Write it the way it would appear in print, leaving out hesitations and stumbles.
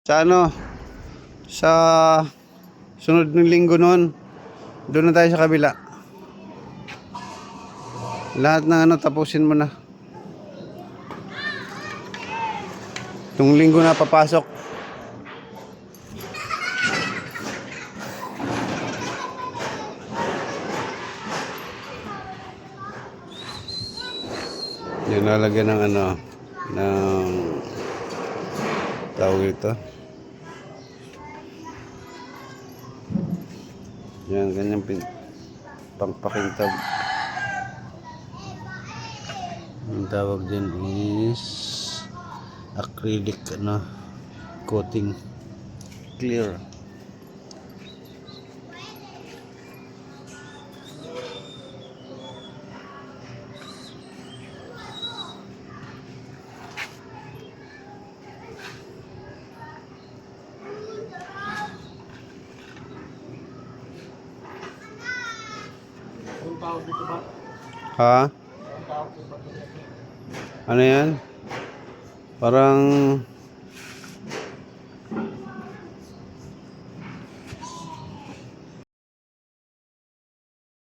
Sa sa sunod ng linggo noon, doon na tayo sa kabila. Lahat ng tapusin mo na. Itong linggo na papasok. Yan, lalagyan ng ng tawag ito. Yan, ganyan pangpakintab. Ang tawag din is acrylic coating, clear. Ha? Ano yan? Parang